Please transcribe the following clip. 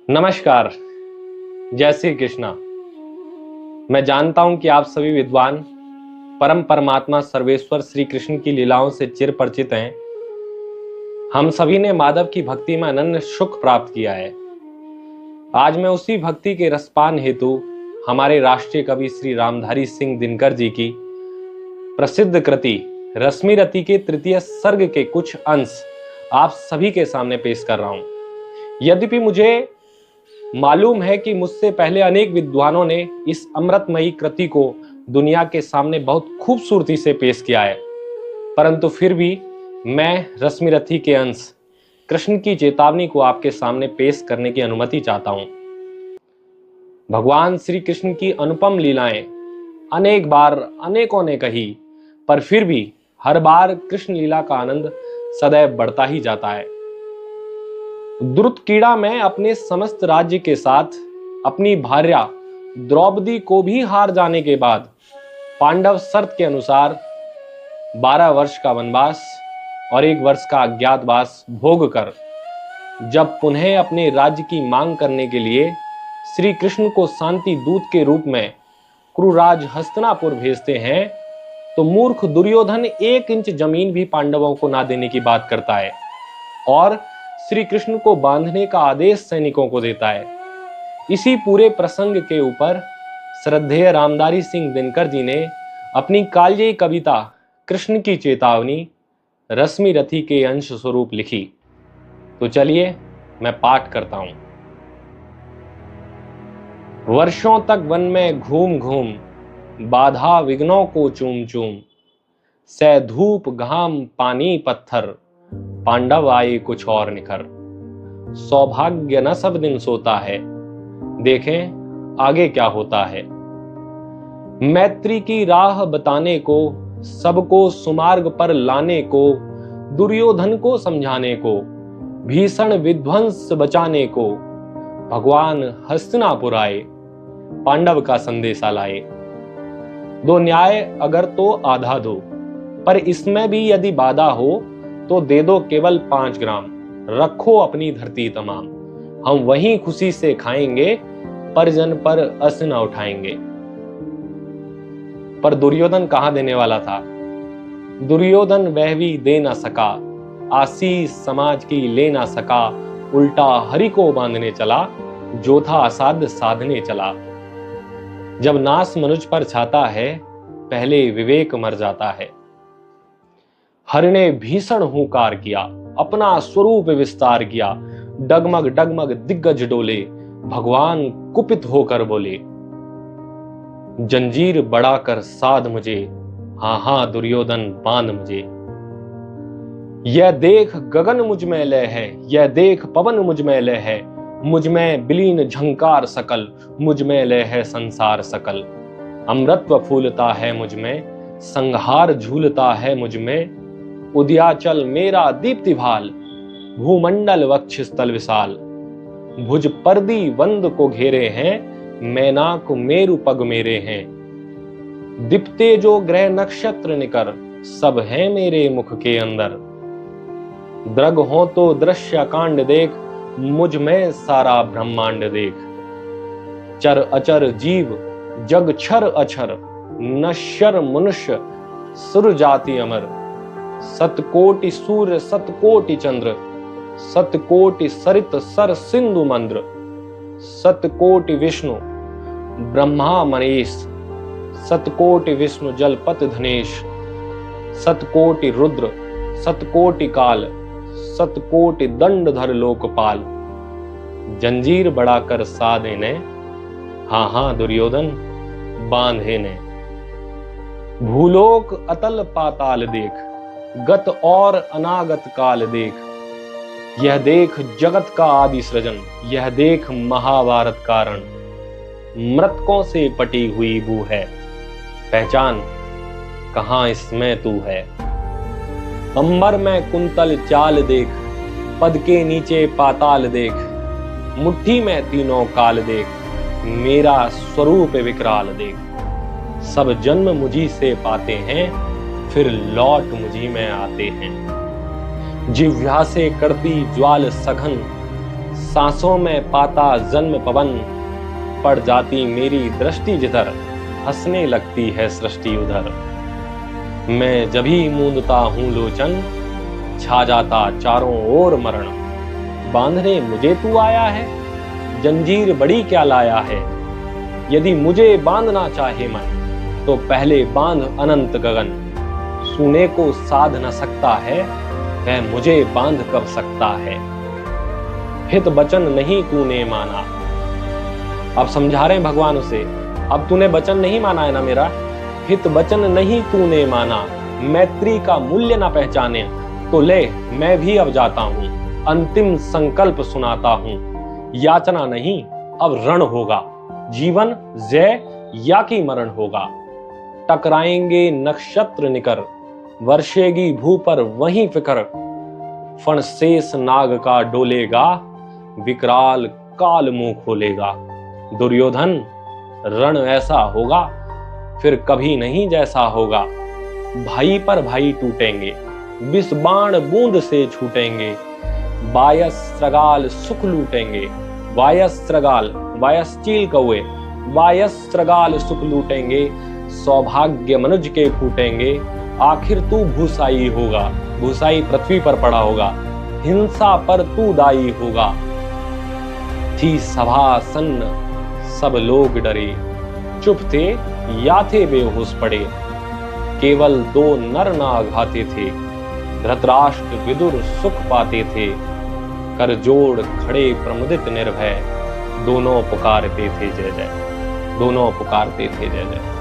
नमस्कार। जय श्री कृष्णा। मैं जानता हूं कि आप सभी विद्वान परम परमात्मा सर्वेश्वर श्री कृष्ण की लीलाओं से चिर परिचित हैं। हम सभी ने माधव की भक्ति में अनन्य सुख प्राप्त किया है। आज मैं उसी भक्ति के रसपान हेतु हमारे राष्ट्रीय कवि श्री रामधारी सिंह दिनकर जी की प्रसिद्ध कृति रश्मिरति के तृतीय सर्ग के कुछ अंश आप सभी के सामने पेश कर रहा हूं। यद्यपि मुझे मालूम है कि मुझसे पहले अनेक विद्वानों ने इस अमृतमयी कृति को दुनिया के सामने बहुत खूबसूरती से पेश किया है, परंतु फिर भी मैं रश्मिरथी के अंश कृष्ण की चेतावनी को आपके सामने पेश करने की अनुमति चाहता हूं। भगवान श्री कृष्ण की अनुपम लीलाएं अनेक बार अनेकों ने कही, पर फिर भी हर बार कृष्ण लीला का आनंद सदैव बढ़ता ही जाता है। द्रुतकीड़ा में अपने समस्त राज्य के साथ अपनी भार्या द्रौपदी को भी हार जाने के बाद पांडव शर्त के अनुसार 12 वर्ष का वनवास और 1 वर्ष का अज्ञातवास भोग कर जब पुनः अपने राज्य की मांग करने के लिए श्री कृष्ण को शांति दूत के रूप में क्रूराज हस्तिनापुर भेजते हैं, तो मूर्ख दुर्योधन 1 इंच जमीन भी पांडवों को ना देने की बात करता है और श्री कृष्ण को बांधने का आदेश सैनिकों को देता है। इसी पूरे प्रसंग के ऊपर श्रद्धेय रामधारी सिंह दिनकर जी ने अपनी कालजयी कविता कृष्ण की चेतावनी रश्मिरथी के अंश स्वरूप लिखी। तो चलिए मैं पाठ करता हूं। वर्षों तक वन में घूम घूम बाधा विघ्नों को चूम चूम, सह धूप घाम पानी पत्थर पांडव आए कुछ और निखर। सौभाग्य न सब दिन सोता है, देखें आगे क्या होता है। मैत्री की राह बताने को, सबको सुमार्ग पर लाने को, दुर्योधन को समझाने को, भीषण विध्वंस बचाने को भगवान हस्तिनापुर आए, पांडव का संदेशा लाए। दो न्याय अगर तो आधा दो, पर इसमें भी यदि बाधा हो तो दे दो केवल 5 ग्राम। रखो अपनी धरती तमाम, हम वहीं खुशी से खाएंगे, परिजन पर अस न उठाएंगे। पर दुर्योधन कहां देने वाला था। दुर्योधन वह भी दे ना सका, आशीष समाज की ले ना सका, उल्टा हरि को बांधने चला, जो था असाध्य साधने चला। जब नाश मनुज पर छाता है, पहले विवेक मर जाता है। हरि ने भीषण हुंकार किया, अपना स्वरूप विस्तार किया, डगमग डगमग दिग्गज डोले, भगवान कुपित होकर बोले, जंजीर बढ़ाकर साध मुझे, हां हां दुर्योधन बांध मुझे। यह देख गगन मुझ में लय है, यह देख पवन मुझ में लय है, मुझ में विलीन झंकार सकल, मुझ में लय है संसार सकल। अमृतत्व फूलता है मुझ में, संहार झूलता है मुझ में, उदयाचल मेरा दीप्ति भाल, भूमंडल वक्ष स्थल विशाल। भुज पर्दी वंद को घेरे हैं, मैनाक मेरु पग मेरे हैं। दीप्ते जो ग्रह नक्षत्र निकर, सब है मेरे मुख के अंदर। दृग हो तो दृश्य कांड देख, मुझ में सारा ब्रह्मांड देख। चर अचर जीव जग छर अछर, नश्वर मनुष्य सुर जाति अमर। सतकोटि सूर्य सतकोटि चंद्र, सतकोटि सरित सर सिंधु मंद्र। सतकोटि विष्णु ब्रह्मा महेश, सतकोटि विष्णु जलपत धनेश। सतकोटि रुद्र सतकोटि काल, सतकोटि दंडधर लोकपाल। जंजीर बढ़ाकर साधे ने, हां हां दुर्योधन बांधे ने। भूलोक अतल पाताल देख, गत और अनागत काल देख। यह देख जगत का आदि सृजन, यह देख महाभारत कारण। मृतकों से पटी हुई बू है, पहचान कहां इसमें तू है। अंबर में कुंतल चाल देख, पद के नीचे पाताल देख। मुट्ठी में तीनों काल देख, मेरा स्वरूप विकराल देख। सब जन्म मुझी से पाते हैं, फिर लौट मुझी में आते हैं। जिह्वा से करती ज्वाल सघन, सांसों में पाता जन्म पवन, पड़ जाती मेरी दृष्टि जिधर, हंसने लगती है सृष्टि उधर। मैं जभी मूंदता हूँ लोचन, छा जाता चारों ओर मरण। बांधने मुझे तू आया है, जंजीर बड़ी क्या लाया है। यदि मुझे बांधना चाहे मन, तो पहले बांध अनंत गगन। सुने को साध न सकता है, वह मुझे बांध कब सकता है। हित वचन नहीं तूने माना। अब समझा रहे हैं भगवान उसे, अब तूने वचन नहीं माना है ना मेरा, हित वचन नहीं तूने माना, मैत्री का मूल्य ना पहचाने, तो ले मैं भी अब जाता हूं, अंतिम संकल्प सुनाता हूं। याचना नहीं अब रण होगा, जीवन जय या कि मरण होगा। टकराएंगे नक्षत्र निकर, वर्षेगी भू पर वहीं फिकर। फण शेष नाग का डोलेगा, विकराल काल मुंह खोलेगा। दुर्योधन रण ऐसा होगा, फिर कभी नहीं जैसा होगा। भाई पर भाई टूटेंगे, विष बाण बूंद से छूटेंगे। वायस्त्रगाल सुख लूटेंगे, वायस्त्रगाल वायस्चील कौए, वायस्त्रगाल सुख लूटेंगे। सौभाग्य मनुज के फूटेंगे, आखिर तू भूसाई होगा, भूसाई पृथ्वी पर पड़ा होगा। हिंसा पर तू दाई होगा। थी सभा सन्न सब लोग डरे, चुप थे या थे बेहोश पड़े। केवल दो नर नाग आते थे, धृतराष्ट्र विदुर सुख पाते थे। कर जोड़ खड़े प्रमुदित निर्भय, दोनों पुकारते थे जय जय, दोनों पुकारते थे जय जय।